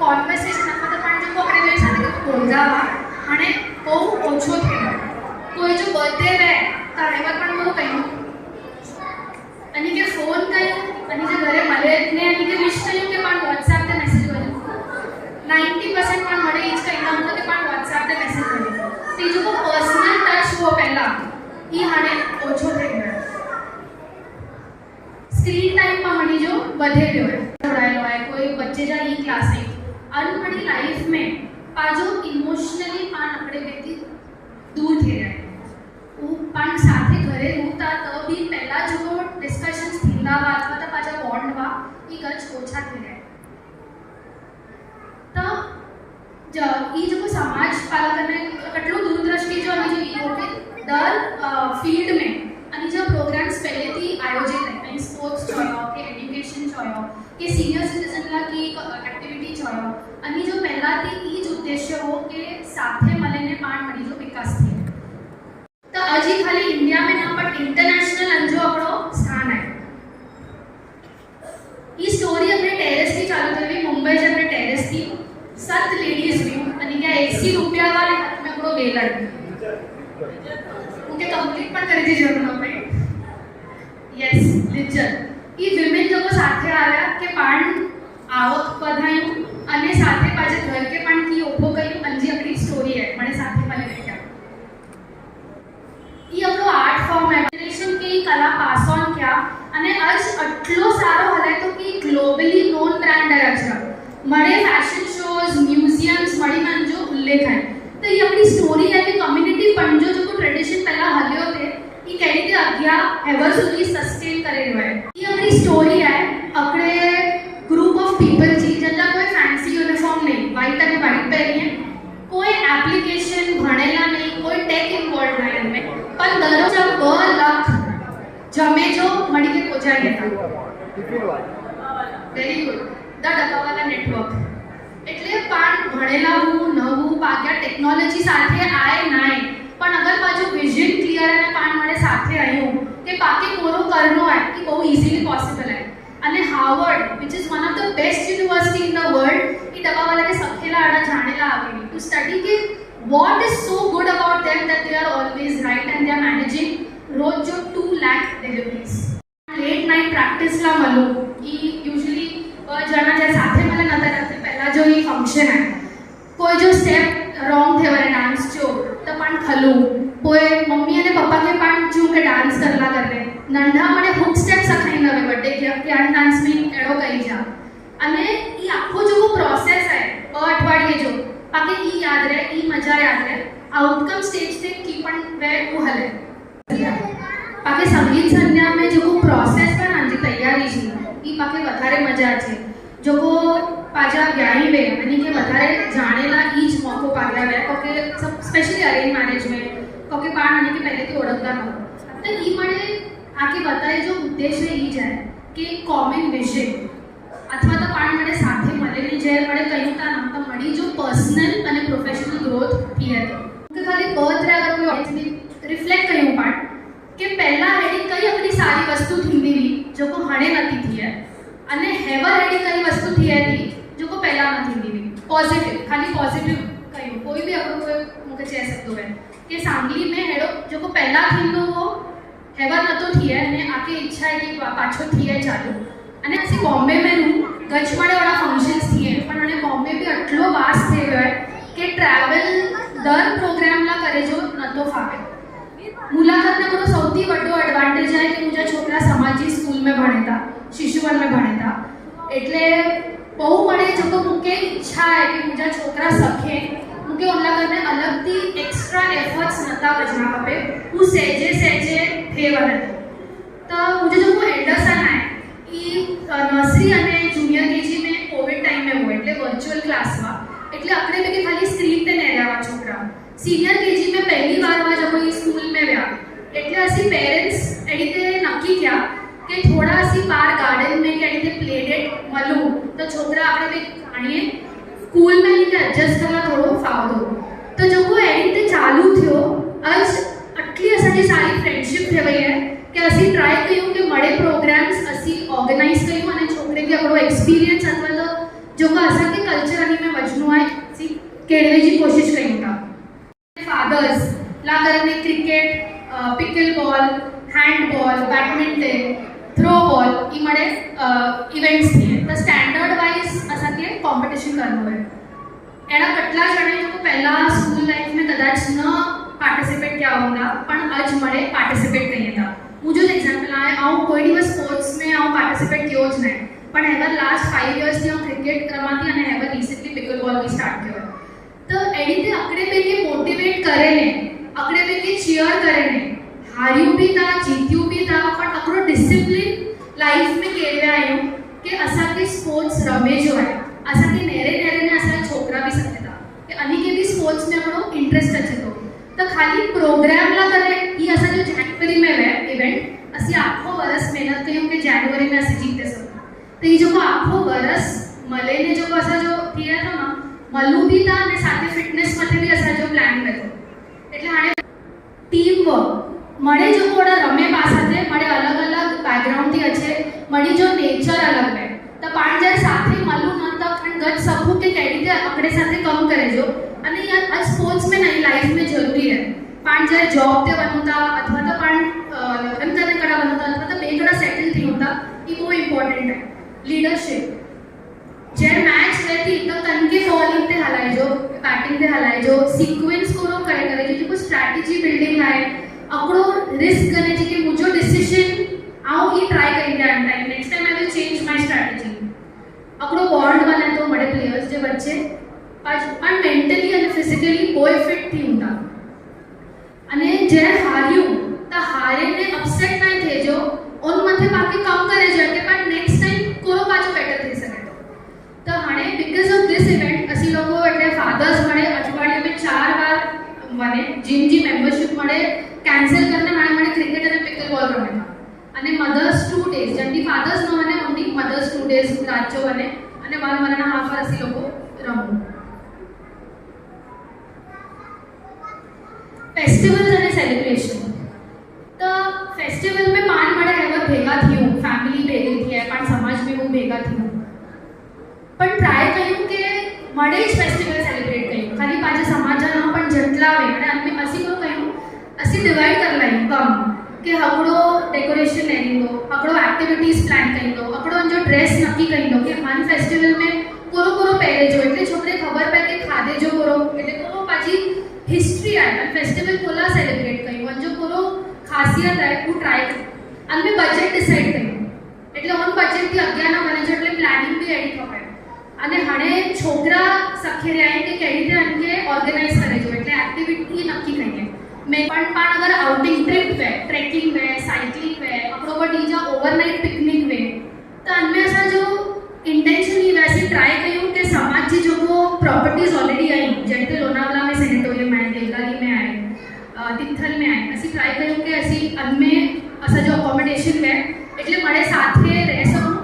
conversation અથવા તો પણ જો આપણે બે સાથે બોલવા અને બહુ ઓછો થયો કોઈ જો બર્થડે રહે તો એમાં પણ બહુ કહ્યું અને કે ફોન કર્યો અને જે ઘરે મળે ને અને કે વિશ કર્યું કે પણ વોટ્સએપ તે મેસેજ કર્યો 90% પણ મળે ઈ જ કહી દઉં કે પણ વોટ્સએપ તે મેસેજ કર્યો ત્રીજું કો પર્સનલ ટચ હો પહેલા ઈ હાને ઓછો થઈ ગયો સ્ક્રીન ટાઈમ માં મળી જો વધે ગયો જોડાયેલો હોય કોઈ બच्चे जा ई क्लास है अनपढ़ी लाइफ में पाजो इमोशनली पान अपने व्यक्ति दूर थे रहे वो पान साथे घरे होता तो भी पहला जो डिस्कशंस थीला वा अथवा तो पाजा बॉन्ड वा ई गच ओछा थे रहे तो ई जो समाज पालक ने कटलो दूरदृष्टि जो अने जो ई होके दर फील्ड में अने जो प्रोग्राम्स पहले थी आयोजित है स्पोर्ट्स छयो के एजुकेशन छयो के सीनियर सिटीजन ला की एक्टिविटी छयो अने जो पहला थी ई जो उद्देश्य हो के साथे मळीने पाण मळी जो विकास थी तो अजी खाली इंडिया में ना बट इंटरनेशनल अंजो आपणो स्थान है ई स्टोरी अपने टेरेस थी चालू करवी मुंबई जे अपने टेरेस थी 7 लेडीज व्यू अने क्या 80 रुपया वाले हाथ में आपणो वेलण उनके कंप्लीट पण કરી દીજો આપણે यस लिजर ई विमेन जो साथे आव्या के पाण आवक बधायूं अने साथे पाछे घर के पाण की ओभो कर्યું अंजी अपनी स्टोरी है मने साथे मळीने क्या ई આપણો आर्ट फॉर्म है जनरेशन की कला पास ऑन क्या अने आज આટલો સારો હલે તો કે ગ્લોબલી નોન બ્રાન્ડ है आज मळे फैशन शोज म्यूजियम्स मळी मंजो उल्लेख है तो ये अपनी स्टोरी है कि कम्युनिटी पंजो जो ट्रेडिशन पहला हल्यो थे ई कई रीते अग्या एवर सुधी सस्टेन करेलो है ये अपनी स्टोरी है अपने ग्रुप ऑफ पीपल जी जल्ला कोई फैंसी यूनिफॉर्म नहीं व्हाइट अने व्हाइट पहनी है कोई एप्लीकेशन भणेला नहीं कोई टेक इन्वॉल्व नहीं इनमें पर दररोज 2 लाख जमे जो मड़ी के पहुंचाई देता very good the dabbawala network એટલે પણ ભણેલા હું નવું પાગ્યા ટેકનોલોજી સાથે આય નાય પણ અગર બાજુ વિઝન ક્લિયર અને પાણ મળે સાથે આવ્યું કે પાકે કોરો કરનો है कि बहुत इजीली पॉसिबल है અને Harvard which is one of the best university in the world એ ડબ્બાવાલા કે સખેલા આડા જાણેલા આવેલી to study કે what is so good about them that they are always right and they are managing રોજ જો 2 lakh deliveries late night practice ला મળો એ usually जना जे साथे મને નતા કરતે પહેલા જો એ ફંક્શન है कोई जो स्टेप रॉन्ग थे वाले डांस जो तो पण खलू कोई मम्मी ने पापा के पण जो के डांस करला करने नंढा मने हुक स्टेप सखाई नवे बर्थडे के डांस में एडो कई जा अने ई आखो जो प्रोसेस है अठवाडिये जो पाके ई याद रहे ई मजा याद रहे आउटकम स्टेज ते की पण वे वो हले पाके संगीत संध्या में जो प्रोसेस पर आंजी तैयारी छी ई पाके વધારે મજા છે जो को पाजा व्याही वे यानी के વધારે જાણેલા ઈ જ મોકો પાગ્યા વે કોકે સ્પેશિયલી અરેન્જ मैरिज में કોકે પાણ અને કે પહેલેથી ઓળખતા ન તો ઈ મળે આકે બતાય जो ઉદ્દેશ્ય ઈ જાય કે કોમન વિઝન અથવા તો પાણ મળે સાથે મળેલી જે મળે કયું તા નામ તો મળી जो पर्सनल અને પ્રોફેશનલ ગ્રોથ थी है કે ખાલી બર્થ રે અગર કોઈ ઓથની રિફ્લેક્ટ કર્યું પાણ કે પહેલા હેડી કઈ આપણી સારી વસ્તુ થીંદી जो को हणे नथी थी है अने हेवर हेडी कई वस्तु थी है जो को पहला नथी थी पॉजिटिव खाली पॉजिटिव कयो कोई भी अपन कोई मुके कह सकतो है कि सांगली में हेडो जो को पहला थींदो वो हेवर नतो थी है ने आके इच्छा है कि पाछो थी है चालू अने असी बॉम्बे में हूं गजमाड़े वाला फंक्शंस थी है पण अने बॉम्बे भी आटलो वास्ट थे गयो है कि ट्रैवल दर प्रोग्राम ला करे जो नतो फावे मुलाकात ने मोरो सौथी वड्डो एडवांटेज है कि मुझा छोकरा समाजी स्कूल में भणेता शिशुवन में भणेता एटले बहु मळे जो को मुके इच्छा है कि मुझा छोकरा सखे मुके उनला करने अलग थी एक्स्ट्रा एफर्ट्स नता वजना पे हूँ सहजे सहजे थे वने तो मुझे जो को एंडरसन है ई नर्सरी अने जूनियर केजी में कोविड टाइम में हुआ એટલે વર્ચ્યુઅલ ક્લાસ માં એટલે આપણે બે કે ખાલી સ્ક્રીન તે ને રહેવા છોકરા सीनियर केजी में पहली बार में जब ये स्कूल में गया એટલે ਅਸੀਂ પેરેન્ટ્સ એડીતે નક્કી किया કે થોડા ਅਸੀਂ બાર ગાર્ડન में કે એડીતે પ્લે ડેટ મળું તો છોકરા આપણે બે જાણીએ સ્કૂલ में લીધે એડજસ્ટ કરવા થોડો ફાવતો તો જો કોઈ એડીતે ચાલુ થયો આજ આટલી અસાની સારી ફ્રેન્ડશિપ થઈ ગઈ है કે ਅਸੀਂ ટ્રાય કર્યું કે મળે પ્રોગ્રામ્સ ਅਸੀਂ ઓર્ગેનાઇઝ કર્યું અને છોકરે કે આપણો એક્સપિરિયન્સ અથવા તો जोको असांखे कल्चर आनी में वजनो आहे सी केड़वे जी कोशिश कयूं था फादर्स ला करने cricket pickle ball handball badminton throw ball ई मळे इवेंट्स थिए तो स्टैंडर्ड वाइज असांखे कॉम्पिटिशन करनो है एना कटला जणे जो पहला स्कूल लाइफ में कदाच न पार्टिसिपेट किया होगा पण आज मळे पार्टिसिपेट करिए था मुझे एग्जांपल आए आऊं कोई दिवस स्पोर्ट्स में आऊं पार्टिसिपेट कियो ज नहीं पण एवर लास्ट 5 इयर्स થી હું ક્રિકેટ રમાતી અને એવર રિસેન્ટલી પિકલ બોલ બી સ્ટાર્ટ કર્યો તો એડીતે અકડે પેલી મોટિવેટ કરે ને અકડે પેલી ચીયર કરે ને હાર્યું બી था जीत्યું बी था पण अकड़ो डिसिप्लिन लाइफ में केवे आयो कि असांखे स्पोर्ट्स रमे जो है असांखे नेरे नेरे ने असां छोकरा बी सके था कि अनी के बी स्पोर्ट्स में अकड़ो इंटरेस्ट अचे तो खाली प्रोग्राम ला करे ई असां जो जनवरी में वे इवेंट असी आखो वर्ष मेहनत कयूं कि जनवरी में असी जीते सको तो ई जो आखो वर्ष मले ने जो असां जो थिया था ना मलू बी था ने साथे फिटनेस माटे बी असां जो प्लान कर्यो એટલે हाणे टीम वर्क मळे जो थोड़ा रमे पासाथे मळे अलग अलग बैकग्राउंड थी अच्छे मळी जो नेचर अलग है तो पाण जर साथे मलू न तो पण गट सकू के केडी ते अकड़े साथे कम करे जो અને આ સ્પોર્ટ્સ में नहीं लाइफ में जरूरी है पाण जर जॉब ते बनता अथवा तो पाण लग्न करने कड़ा बनता अथवा तो बे कड़ा सेटल थी होता ये बहुत इंपॉर्टेंट है लीडरशिप जर मैच रहती तो तनके बॉलिंग ते हलाए जो बैटिंग ते हलाए जो सीक्वेंस को करे जो स्ट्रेटजी बिल्डिंग है अकड़ो रिस्क करने जी कि मुझो डिसीजन आओ ये ट्राई करेंगे at time next time I will change my strategy अकड़ो बॉन्ड बने तो बड़े प्लेयर्स जे बच्चे पण मेंटली અને ફિઝિકલી બોય ફિટ થી હતા અને જે હાર્યું તો હારેને અપસેટ ના થેજો ઓન માથે બાકી કામ કરે છે કે પણ નેક્સ્ટ ટાઈમ કોરો પાછો બેટર થઈ શકે તો હાણે બીકોઝ ઓફ ધીસ ઇવેન્ટ અસી લોકો એટલે ફાધર્સ મળે અઠવાડિયા में 4 बार મને જીમ જી મેમ્બરશિપ મળે કેન્સલ કરીને હાણે મને ક્રિકેટ અને પિકલ બોલ રમે અને મધર્સ 2 ડેઝ જલ્દી ફાધર્સ નો મને ઓનલી મધર્સ 2 ડેઝ રાચો અને 1.5 અસી લોકો રમો फेस्टिवल्स અને सेलिब्रेशन तो फेस्टिवल में पाण मळे एवर भेगा थियूं फैमिली भेगी थी है पण समाज में वो भेगा थियूं पण ट्राय कयूं के मळे ज फेस्टिवल सेलिब्रेट कयूं खाली पाजे समाजना पण जटला वे અને અમે અસી કો કયું અસી ડિવાઇડ कर लायूं कम के हकड़ो डेकोरेशन लेनी दो हकड़ो एक्टिविटीज प्लान करी दो हकड़ो जो ड्रेस नक्की करी दो के मन फेस्टिवल में कोरो कोरो पहरे जो એટલે છોકરે खबर पे के खादे जो कोरो એટલે कोरो पाजी हिस्ट्री है और फेस्टिवल कोला सेलिब्रेट करी और जो कोरो खासियत है वो ट्राई कर अनमे बजट डिसाइड करी એટલે ઓન બજેટ થી 11 ના બને છે એટલે પ્લાનિંગ બી એડી ખબર અને હણે છોકરા સખે રહે કે કેડી રીતે અનકે ઓર્ગેનાઇઝ કરે જો એટલે એક્ટિવિટી નક્કી કરીએ मैं पण अगर आउटिंग ट्रिप वे ट्रेकिंग वे साइकिलिंग वे अपनो बटीजा ओवरनाइट पिकनिक वे तो अनमे ऐसा जो इंटेंशनली वैसे ट्राई कयूं कि समाज जी जो वो प्रॉपर्टीज ऑलरेडी आई जैसे लोनावला में सेनेटोरियम है देवलाली में आए तिथल में आए असी ट्राई कयूं कि असी अनमे असा जो अकोमोडेशन वे એટલે મળે સાથે રહે શકું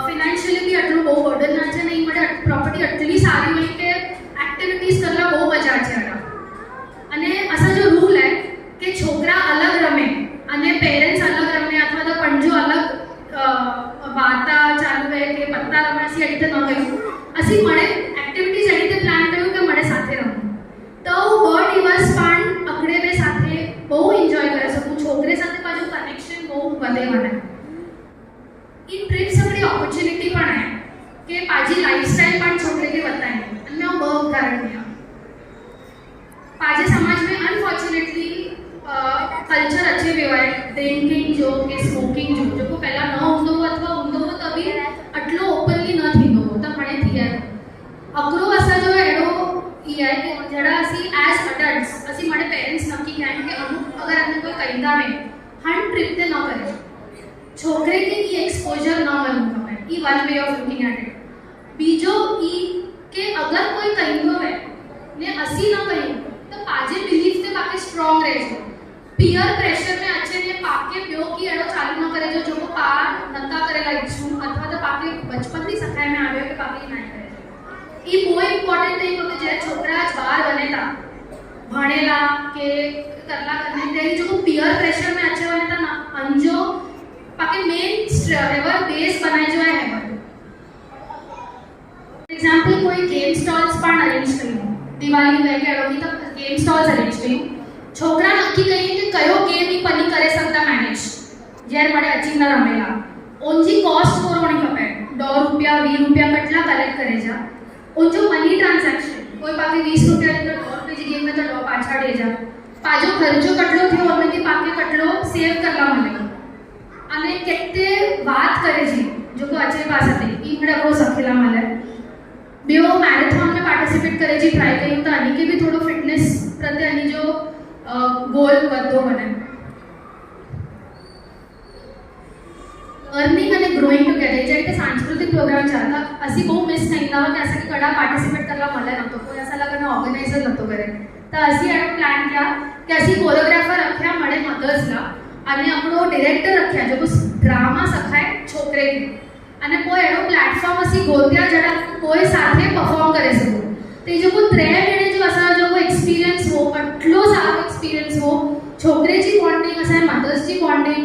ફાઇનાન્શિયલી બી આટલું બહુ બર્ડન ના છે નહીં મળે પ્રોપર્ટી આટલી સારી હોય કે એક્ટિવિટીઝ કરવા બહુ મજા છે અને અસા જો રૂલ है કે છોકરા અલગ રમે અને પેરેન્ટ્સ અલગ રમે અથવા તો પંજો અલગ વાતા ચાલુ રહે કે પત્તા રમે અસી રીતે ન કર્યું અસી મળે એક્ટિવિટીઝ એ રીતે પ્લાન કર્યું કે મળે સાથે રમવું તો બ દિવસ પણ અકડે બે સાથે બહુ એન્જોય કરી શકું છોકરે સાથે પાછું કનેક્શન બહુ વધે મને ઈ ટ્રીપ્સ આપણી ઓપોર્ચ્યુનિટી પણ है કે પાછી લાઈફસ્ટાઈલ પણ છોકરે કે બતાવી અને બહુ ઉદાહરણ છે पाजे समाज में अनफॉर्चुनेटली कल्चर अच्छे भी हुआ है ड्रिंकिंग जो के स्मोकिंग जो को पहला न होंदो अथवा होंदो तो अभी अटलो ओपनली न थींदो तो हणे थी है अकरो असा जो एडो ई है कि जड़ा असी एज अडल्ट्स असी मारे पेरेंट्स नक्की कहें कि अमुक अगर हमने कोई कहिदा में हन ट्रिप ते न करे छोकरे के ई एक्सपोजर न मलूं हमें E one way of looking at it बीजो ई के अगर कोई कहिदो है ने असी न कहियो तो पाजे बिलीफ ते बाकी स्ट्रांग रहे जो पीयर प्रेशर में अच्छे ने पाके पियो की एडो चालू न करे जो को पार नता करेला इच्छू अथवा तो पाके बचपन थी सखाय में आव्यो के पाके ना करे ई बहुत इंपोर्टेंट है कि जे छोकरा आज बाहर बनेता भणेला के करला करने तेरी जो पीयर प्रेशर में अच्छे बनेता ना अंजो पाके मेन एवर बेस बनाए जो है एग्जाम्पल कोई गेम स्टॉल्स पण अरेंज कयूं दिवाळी वे के अड़ोगी तो गेम स्टॉल्स अरेंज कयूं छोकरा नक्की कहीं कि कयो गेम ही पनी करे सकता मैनेज जेर मळे अचीव न रमेला ओनजी कॉस्ट कोरवणी खपे ₹10 ₹20 कटला कलेक्ट करे जा ओनजो मनी ट्रांजेक्शन कोई पाके ₹20 नी तो ₹100 जी गेम में तो $100 पाछा दे जा पाजो खर्चो कटलो थयो ओमेथी पाके कटलो सेव करला मळे અને કેતે વાત કરે છે જો કો અચે પાસે ઈ મને બહુ સખેલા મળે બેઓ મેરેથોન में પાર્ટિસિપેટ કરે છે ટ્રાય કર્યું તો આની કે भी થોડો ફિટનેસ પ્રત્યે આની જો ગોલ વધો બને अर्निंग અને ग्रोइंग टुगेदर जे રીતે सांस्कृतिक प्रोग्राम ચાલતા ਅਸੀਂ બહુ મિસ થઈલા કે असं કડા પાર્ટિસિपेट करला મળે નતો કોઈ ऐसा लगा ऑर्गेनाइजर नतो करे તો ਅਸੀਂ એનો પ્લાન किया કે ਅਸੀਂ કોરિયોગ્રાફર રખ્યા મળે મધર્સના અને આપણો ડિરેક્ટર રખ્યા જો ડ્રામા સખાય છોકરે અને કોઈ એનો પ્લેટફોર્મ ਅਸੀਂ ગોત્યા જડા કોઈ સાથે પરફોર્મ કરે શકો તે જો કોઈ 3 મહિને જો અસા જો કોઈ એક્સપિરિયન્સ હો આટલો સારો એક્સપિરિયન્સ હો છોકરેજી બોન્ડિંગ અસા મધર્સજી બોન્ડિંગ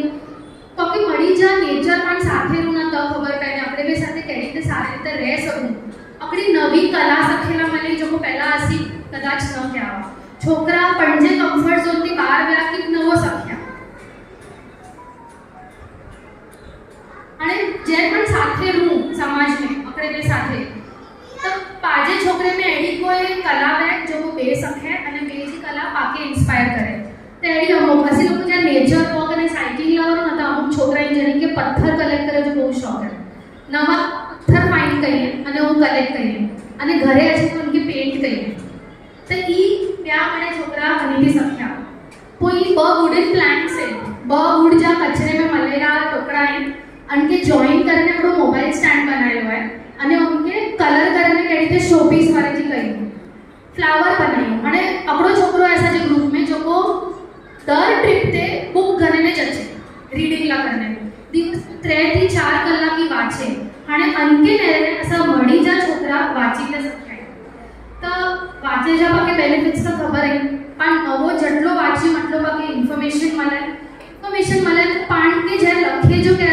તો કે મળી જા નેચર પણ સાથે રૂના તો ખબર પડે આપણે બે સાથે કેવી રીતે સારી રીતે રહે શકું આપણી નવી કલા સખેલા મને જો પહેલા ਅਸੀਂ કદાચ ન કહેવા છોકરા પણજે કમ્ફર્ટ ઝોન થી બહાર ગયા કે નવો સખ્યા અને જે પણ સાથે રૂ સમાજ में આપણે બે સાથે તો પાજે છોકરે में એડી કોઈ કલા है जो वो બે સખે અને બેજી કલા પાકે ઇન્સ્પાયર કરે तो एडी अमुक हसी लोग जो नेचर वॉक અને સાયકલિંગ લાવવાનો નતો અમુક છોકરા જેને કે પથ્થર કલેક્ટ કરે જો બહુ શોખ है નવા પથ્થર ફાઇન્ડ કરીએ અને હું કલેક્ટ કરીએ અને ઘરે આજે તો ઉનકે પેન્ટ કરીએ તો ઈ ત્યાં મને છોકરા હનીથી સખ્યા કોઈ બ વુડન પ્લાન્ટ છે બ વુડ જા કચરે में मलेरा टोकरा है अनके जॉइन करने આપણો મોબાઈલ સ્ટેન્ડ બનાવ્યો है અને ઉનકે કલર करने के રીતે शो पीस वाले जी करी फ्लावर बनायो અને આપણો છોકરો ऐसा जो ग्रुप में जो को दर ट्रिप ते बुक करने जचे रीडिंग ला करने दिवस 3 થી 4 કલાકી વાંચે અને અનકે નેરે અસા મળી જા છોકરા વાંચી ન શકાય તો વાંચે જા બાકી બેનિફિટ્સ તો ખબર હે પણ નવો જેટલો વાંચ્યું એટલો બાકી ઇન્ફોર્મેશન મળે તો પાણ કે જે લખે જો કે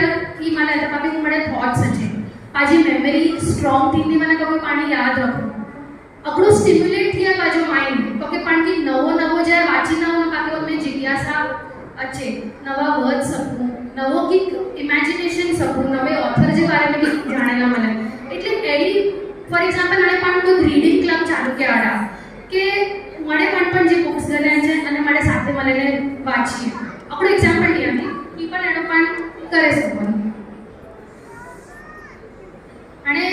ઈ મળે તો બાકી મને થોટ્સ છે પાજી મેમરી સ્ટ્રોંગ થીની મને કોઈ પાણી યાદ રાખો આપણો સ્ટિમ્યુલેટ થયા બાજુ માઇન્ડ તો કે પણ કે નવો જે વાંચી નવો બાકી અમે જિજ્ઞાસા अच्छे नवा वर्ड सकूं नवो की इमेजिनेशन सकूं नवे ऑथर जे बारे में जानेला मले એટલે એડી ફોર એક્ઝામ્પલ આને પણ કોઈ રીડિંગ ક્લબ ચાલુ કેવાડા કે મને પણ જે બુક્સ ગણે છે અને મારે સાથે મળીને વાંચીએ આપણો એક્ઝામ્પલ લીધી ઈ પણ એનો પણ કરે શકો અને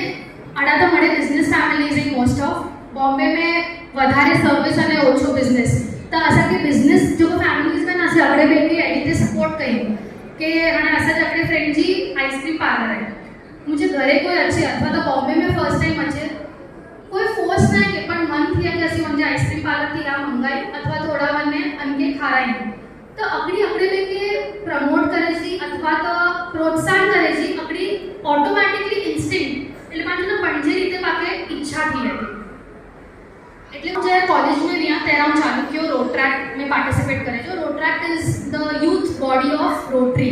આડા તો મને business families in most of Bombay में વધારે સર્વિસ અને ઓછો બિઝનેસ તો અસા કે બિઝનેસ જો ફેમિલીઝ में असे अगड़े बेटी एडिटे सपोर्ट कई के અને असा जगड़े फ्रेंड जी आइसक्रीम पार्लर है मुझे घरे कोई अच्छे अथवा तो बॉम्बे में फर्स्ट टाइम अच्छे कोई फोर्स नहीं के पण मन थी कि असी मुझे आइसक्रीम पार्लर थी आ मंगाई अथवा थोड़ा वने अनके खाराई तो अगड़े बेटी प्रमोट करे छी अथवा तो प्रोत्साहन करे छी अगड़ी ऑटोमेटिकली इंस्टिंक्ट એટલે માને તો પણજે રીતે પાકે ઈચ્છા थी હતી એટલે હું જ્યારે કોલેજ में रिया तेरा હું ચાલુ कियो रोड ट्रैक में पार्टिसिपेट करे जो Rotaract is the youth body of Rotary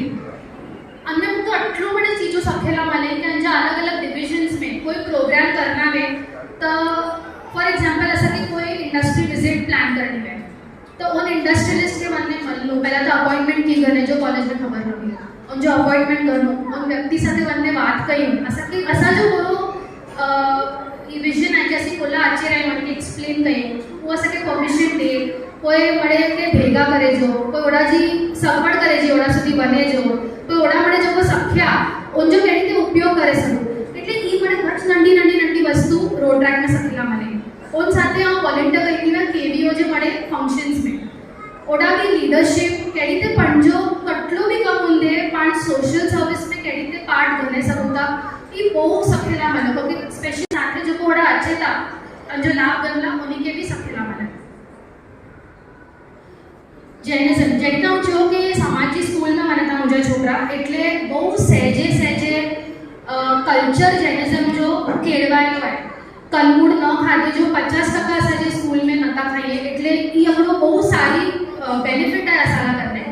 अમને તો આટલો મને ચીજો સખેલા મળે કે અંજા अलग अलग डिविजन्स में कोई प्रोग्राम करना है तो फॉर एग्जांपल ऐसा कि कोई इंडस्ट्री विजिट प्लान करनी है तो उन इंडस्ट्रियलिस्ट के मन में लो पहला तो अपॉइंटमेंट की करने जो कॉलेज में खबर होगी उन जो अपॉइंटमेंट करनो उन व्यक्ति साथे बनने बात कई ऐसा कि ऐसा जो बोलो ये विजन है जैसे कोला अच्छे रहे उनके एक्सप्लेन कई वो ऐसा के परमिशन दे कोई बड़े के भेगा करे जो कोई ओड़ा जी सपोर्ट करे जी ओड़ा सुधी बने जो कोई ओड़ा बड़े जो को सख्या उन जो केड़ी ते उपयोग करे सको એટલે ઈ મને ઘટ નંડી વસ્તુ રોડ ટ્રેક में સખેલા મળે उन साथे हम वॉलंटियर कई ना केवीओ जे મળે फंक्शंस में ओड़ा की लीडरशिप केड़ी ते पंजो कटलो भी कम हुंदे पण सोशल सर्विस में केड़ी ते पार्ट बने सकता ई बहु सखेला મળે क्योंकि स्पेशल साथे जो ओड़ा अच्छे था जो लाभ गणला उन्हीं के भी सखेला મળે जैनिज्म जेटा હું જો કે સમાજની સ્કૂલમાં ભણતા મુજે છોકરા એટલે બહુ સહેજે કલ્ચર જેનિઝમ જો કેળવાયેલો હોય કલમૂડ ન ખાધે જો 50% સજે સ્કૂલ में નતા ખાઈએ એટલે ઈ આપણો બહુ સારી બેનિફિટ આ સાલા કરને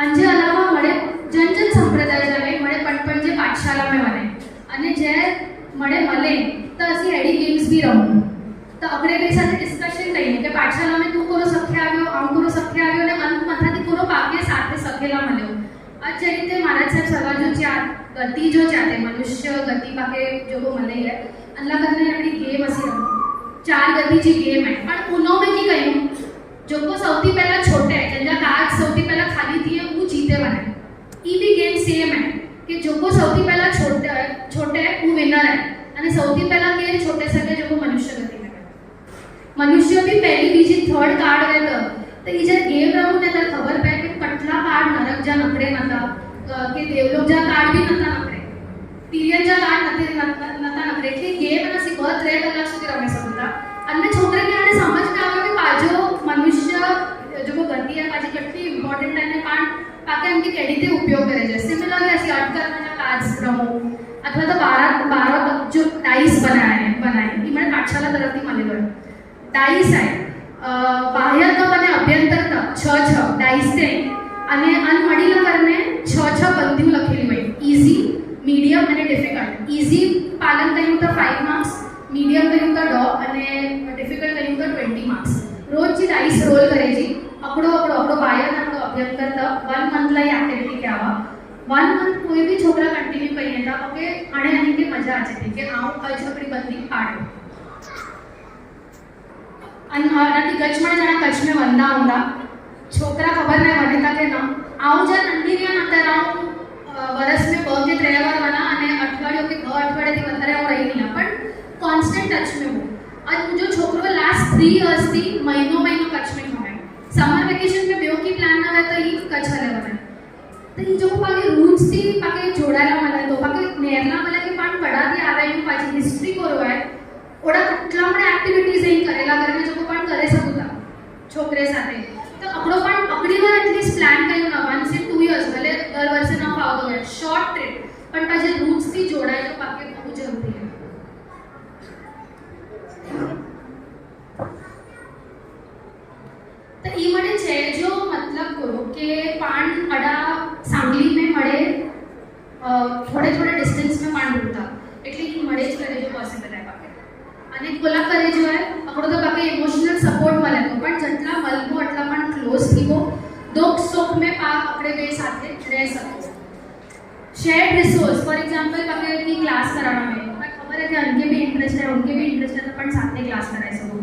અંજે અલાવા મળે જન સંપ્રદાય જાવે મળે પણ જે પાઠશાલા में બને અને જે મળે તો અसीं एडी गेम्स भी रमूं तो अगले बे साथे डिस्कशन कईए कि पाठशाला में तू कोरो सखे आव्यो आम कोरो सखे आव्यो ने अंत माथाथी कोरो पाके साथे सखेला मळ्यो आ जे रीते महाराज साहेब सवाल जो चार गति जो चाहते मनुष्य गति पाके जो को मळे है अल्लाह करने अपनी गेम असी रमो 4 गति जी गेम है पण उनो में की कयूं जो को सौथी पहला छोटे जंजा कार्ड सौथी पहला खाली थी वो जीते बने ई भी गेम सेम है कि जो को सौथी पहला छोटे वो विनर है અને સૌથી પહેલા કે છોટે સકે જો મનુષ્ય ગતિ કરે મનુષ્ય भी पहली बीजी थर्ड कार्ड रहता तो ये जब गेम रमू ने तर खबर पड़े कि कटला कार्ड नरक जा नकड़े नता कि देवलोक जा कार्ड भी नता नकड़े तिरियन जा कार्ड नता नकड़े कि गेम ना सी बहुत 3 કલાક સુધી રમી શકતા અને છોકરા ને આને સમજ में આવે कि पाजो मनुष्य जो गति है पाजी કેટલી इंपोर्टेंट है पाण पाके उनकी केडी ते उपयोग करे છે सिमिलरली ऐसी आर्ट करना कार्ड्स रमो अथवा तो 12 जो डाइस बनाए ये मैंने पाठशाला तरफ थी मळी गयो डाइस है बाह्य तक અને અભ્યંતર તક 6 डाइस છે અને અનમળીલા કરને 6 બંધ્યું લખેલી હોય ઈઝી મીડિયમ અને ડિફિકલ્ટ ઈઝી પાલન કર્યું તો 5 માર્ક્સ મીડિયમ કર્યું તો 10 અને ડિફિકલ્ટ કર્યું તો 20 માર્ક્સ રોજ जी डाइस रोल करे जी अकड़ो बाह्य અને અભ્યંતર તક 1 मंथ लाई एक्टिविटी के आवा 1 मंथ कोई भी छोकरा कंटिन्यू करिए था ओके आने आने की मजा आ जाती कि आऊं आज अपनी बंदी पाड़ो अनहाराती कच्छ में जाना कच्छ में वंदा होंदा छोकरा खबर नहीं वने का के ना आऊं जा नंदीरिया अंदर आऊं वर्ष में 2 के 3 बार वना અને અઠવાડિયો કે 2 અઠવાડિયે થી વધારે હું રહી નહીં પણ कांस्टेंट टच में हूं आज जो छोकरो लास्ट 3 इयर्स थी महीनो कच्छ में हमें समर वेकेशन में बेओ की प्लान ना तो ही कच्छ हले वने तो ये जो पाके रूट्स थी पाके जोड़ायला मला तो पाके नेरला मला की पण पडाती आवे इन पाची हिस्ट्री कोरो है ओडा કેટલા પણ એક્ટિવિટીઝ અહીં કરેલા કરીને જો પણ કરે શકુતા છોકરે સાથે તો આપણો પણ અકડી વાર એટલીસ્ટ પ્લાન કર્યું ના 1 से 2 इयर्स ભલે દર વર્ષે ન ફાવતો હોય શોર્ટ ટ્રીપ પણ પાછે રૂટ્સ થી જોડાય તો પાકે બહુ જરૂરી है तो ई मळे छे जो मतलब करो कि पाण अडा सांगली में मळे थोड़े डिस्टेंस में पाण होता એટલે ઈ મળે જ કરે જો પોસિબલ है પાકે અને કોલા કરે જો है આપણો તો પાકે ઇમોશનલ સપોર્ટ મળે તો પણ જેટલા મળવો એટલા પણ ક્લોઝ થીવો दुख सुख में पाक આપણે બે સાથે રહી શકો शेयर्ड रिसोर्स फॉर एग्जांपल पाके की क्लास कराना में मैं खबर है कि उनके भी इंटरेस्ट है उनके भी इंटरेस्ट है तो पण साथे क्लास कराई सको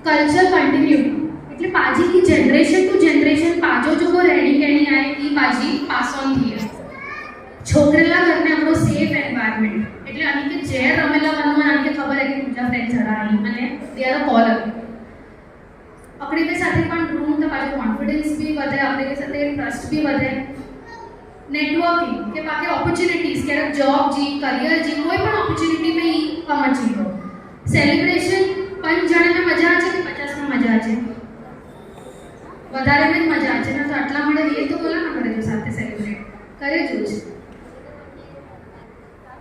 कल्चर कंटिन्यूटी એટલે પાજી की जनरेशन टू जनरेशन पाजो जो को रेडी केणी आए ई पाजी पास ऑन थी है छोकरेला घरने આપણો સેફ એન્વાયરમેન્ટ એટલે આની કે જે રમેલા બનવા આની કે ખબર है कि पूजा फ्रेंड जरा आई અને दे आर कॉल अपने के साथे पण रूम तो पाजो कॉन्फिडेंस भी વધે अपने के साथे ट्रस्ट भी વધે नेटवर्किंग के पाके अपॉर्चुनिटीज के जॉब जी करियर जी कोई पण अपॉर्चुनिटी में ही पहुंची दो सेलिब्रेशन 5 जण में मजा आछे कि 50 में मजा आछे વધારે में मजा आछे ना तो आटला મળે એ તો બોલા ના કરે જો સાથે સેલિબ્રેટ કરે જો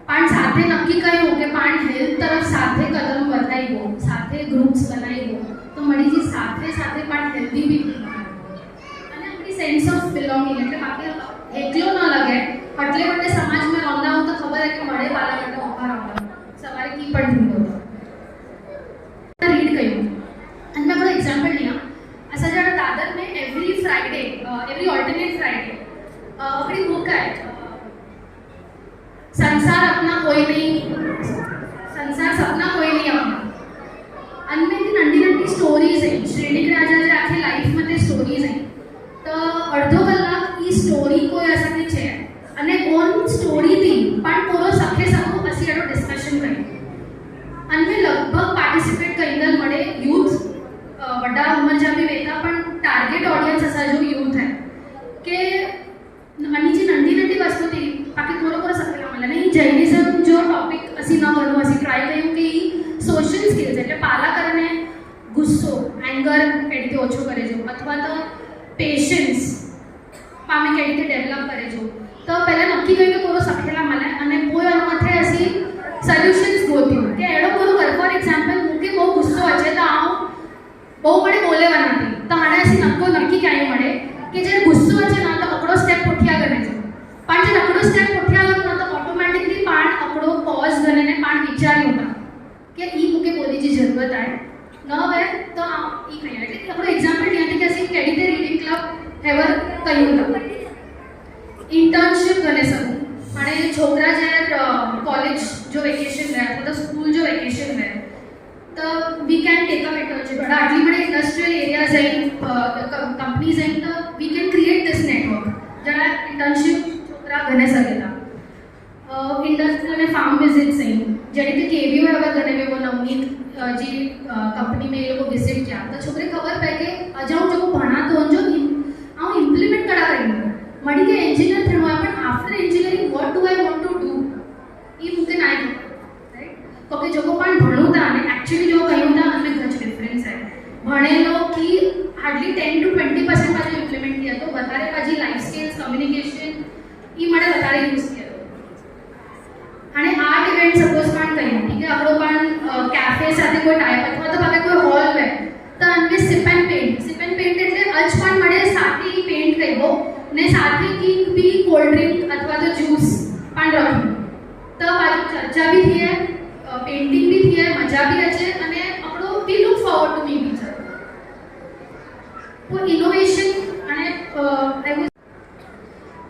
પણ સાથે નક્કી કર્યું કે પાણ હેલ્થ તરફ સાથે કદમ વધાઈવો સાથે ગ્રુપ્સ બનાઈવો તો મળી जी સાથે સાથે પાણ હેલ્ધી भी અને આપણી સેન્સ ઓફ બિલોંગિંગ એટલે બાકી એકલો ન લાગે એટલે માટે સમાજ में રોંદા હું તો ખબર है कि મળે વાલા માટે ઓફર આવતા સવારે કી પણ થીંદો તો રીડ કર્યું અને મેં કોઈ એક્ઝામ્પલ लिया ऐसा जरा दादर में every Friday every alternate Friday अपनी बुक है संसार अपना कोई नहीं संसार सपना कोई नहीं अपना अनमें की नंदी नंदी स्टोरीज है श्रीनिक राजा जे आखी लाइफ में ते स्टोरीज है तो अर्धो कलाक ई स्टोरी कोई असा के छे અને ઓન સ્ટોરી થી પણ પૂરો સખે સખો પછી એનો ડિસ્કશન કરી અને લગભગ પાર્ટિસિપેટ કરીને મળે યુથ वड्डा उम्र जा भी वेता पण टार्गेट ऑडियंस असा जो यूथ है के आणि जी नंदी नंदी वस्तु थी बाकी थोड़ा थोड़ा सकेला मला नहीं जैनिज्म जो टॉपिक असी ना करू असी ट्राय करू कि सोशल स्किल्स એટલે પાલા કરને ગુસ્સો એંગર કેડી ઓછો કરે જો અથવા તો પેશન્स પામે કેડી ડેવલપ કરે જો તો પહેલા નક્કી કર્યું કે પૂરો સકેલા મને અને કોઈ માથે અસી સોલ્યુશન્स ગોત્યું કે એડો પૂરો કર ફોર एग्जांपल મુકે બહુ ગુસ્સો અચે તો આઉં બહુ મને બોલેવાના નથી તો હાણે અસી નક્કી ક્યાંય મળે કે જે ગુસ્સો છે ના તો અકડો સ્ટેપ ઉઠ્યા કરે છે પણ જે અકડો સ્ટેપ ઉઠ્યા હોય તો ઓટોમેટિકલી પાણ અકડો પોઝ ગણીને પાણ વિચાર્યું હતા કે ઈ મૂકે બોલીજી જરૂરત आहे ન હોય તો ઈ કહીએ એટલે આપણું એક્ઝામ્પલ ત્યાંથી કે ਅਸੀਂ કેડી તે રીડિંગ ક્લબ હેવર કહ્યું હતા ઇન્ટર્નશિપ કરે શકું અને છોકરા જ્યારે કોલેજ જો વેકેશન રહે અથવા તો સ્કૂલ જો વેકેશન રહે તો we can take up internship बड़ा आटली बड़े इंडस्ट्रियल एरियाज हैं कंपनीज हैं तो we can create this network जरा इंटर्नशिप छोकरा गणे सकेला इंडस्ट्रियल અને ફાર્મ વિઝિટ્સ हैं જેની રીતે કેવીઓ હવે ગણે એવો નવનીત જે કંપની में ये लोग विजिट किया तो छोकरे खबर पै के अजाऊ जो भणा तो जो आऊं इम्प्लिमेंट करा रही हूं मड़ी के इंजीनियर थणो है पण after engineering what do I want to do ई मुके नाय राइट क्योंकि जो पण भणू था ने एक्चुअली जो कह्યું था उसमें कुछ डिफरेंस है भणेलो की हार्डली 10 to 20% पाजे इम्प्लिमेंट किया तो વધારે પાજી લાइफ स्किल्स कम्युनिकेशन ई माटे વધારે यूज किया અને આર્ટ ઇવેન્ટ સપોઝ પણ કહીએ ठीक है આપણો પણ કેફે સાથે કોઈ ટાઈપ અથવા તો ભાવે કોઈ હોલ હોય તો અમે સિપ એન્ડ પેઇન્ટ એટલે અજ પણ મળે સાથે પેઇન્ટ કહીબો ને સાથે की भी कोल्ड ड्रिंक अथवा तो जूस पण रखी तो बाजू चर्चा भी थी है पेंटिंग भी थी है मजा भी अच्छे અને આપણો we look forward to meet each other वो इनोवेशन અને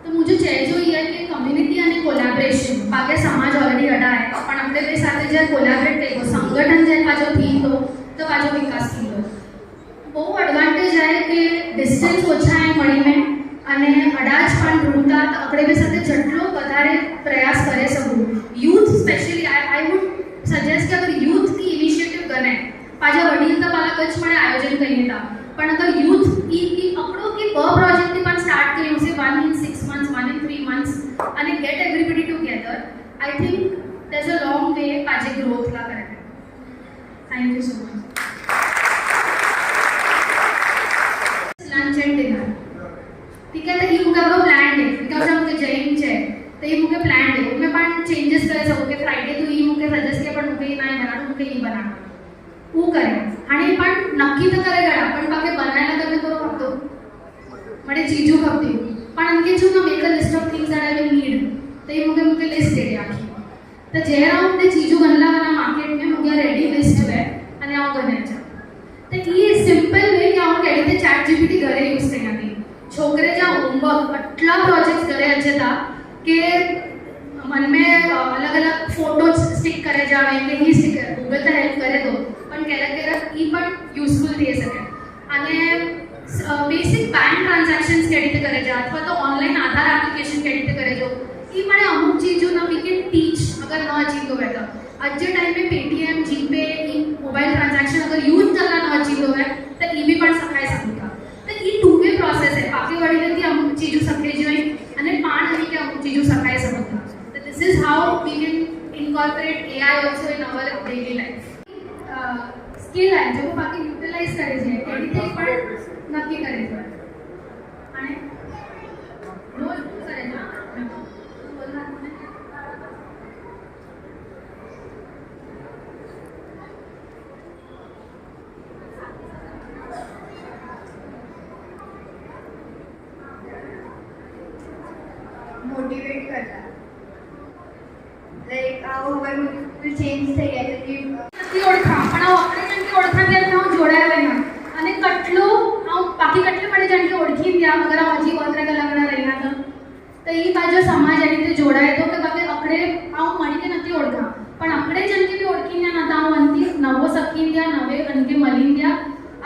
तो मुझे चेजो ये कि कम्युनिटी અને कोलैबोरेशन बागे समाज ऑलरेडी हटा है पण આપણે બે સાથે જે कोलैबोरेट કર્યો સંગઠન જે પાછો થી તો પાછો વિકાસ થયો બહુ એડવાન્ટેજ आहे કે ડિસ્ટન્સ ઓછા आहे મળીને અને અડાજ પણ ભૂલતા તો આપણે બે સાથે જેટલો વધારે પ્રયાસ કરે શકું youth specially I would suggest कि अगर यूथ की इनिशिएटिव गणे पाजा वडील तो पाला कच्छ मळे आयोजन करीने था पण अगर यूथ की अपनो की ब प्रोजेक्ट ની પણ સ્ટાર્ટ કર્યું છે 1 in 6 months 1 in 3 months અને get everybody together I think there's a long way पाजे ग्रोथ ला करे thank you so much lunch and dinner ठीक है तो ये मुके आपको प्लान है बिकॉज हम के जैन छे तो ये मुके प्लान है उसमें पण चेंजेस करे सको के फ्राइडे तो ये मुके सजेस्ट किया पण मुके नाही बनाना मुके ये बनाना वो करे आणि पण नक्की तो करे गळा पण बाकी बनायला कमी करू शकतो म्हणजे चीजू खपती पण अंके जो ना make a list of things that I will need तो ये मुके लिस्ट दे दिया तो जे राउंड ते चीजू गणला वाला मार्केट में मुके रेडी लिस्ट है અને આવ ગણાય तो ये सिंपल वे कि हम कहते थे चैट जीपीटी घरे यूज करना थी छोकरे जा होमवर्क अटला प्रोजेक्ट्स घरे अच्छे था कि मन में अलग अलग फोटोज स्टिक करे जावे के ही स्टिक गूगल तो हेल्प करे दो पण केला ई पण यूजफुल થઈ શકે અને બેસિક बैंक ट्रांजैक्शंस કેવી રીતે કરે जा अथवा तो ऑनलाइन आधार एप्लिकेशन કેવી રીતે કરે जो ई माने अमुक चीजों ना वी कैन टीच अगर न अचीव हो तो आज के टाइम में पेटीएम जीपे ई मोबाइल ट्रांजैक्शन अगर यूज करना न अचीव हो तो ई भी पण सखाई सकता तो ई टू वे प्रोसेस है बाकी वड़ी ने अमुक चीजों सखे जोई અને પાણ આવી કે અમુક ચીજો સખાઈ શકતા તો this is how we can incorporate AI also in our daily life skill आहे जो बाकी યુટિલાઇઝ કરે છે એ રીતે પણ નક્કી કરે છે અને રોજ કરે છે બોલના मोटिवेट करता लाइक आओ हमारे बिल्कुल चेंज થઈ ગયા છે કે નથી ઓળખા પણ આ આપણે જેમ કે ઓળખા ત્યારે હું જોડાયેલા ના અને કટલો આ બાકી કટલે પડે જેમ કે ઓળખી ગયા અગર આ હજી ઓતરે કલાકના રહીના તો એ બાજુ સમાજ એ રીતે જોડાય તો કે બાકી અકડે આ મળી કે નથી ઓળખા પણ અકડે જેમ કે બી ઓળખી ગયા નતા હું અંતિ નવો સખી ગયા નવે અંકે મળી ગયા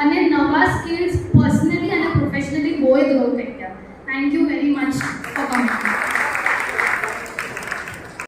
અને નવા સ્કિલ્સ પર્સનલી અને પ્રોફેશનલી બહુ ગ્રો થઈ ગયા થેન્ક યુ વેરી મચ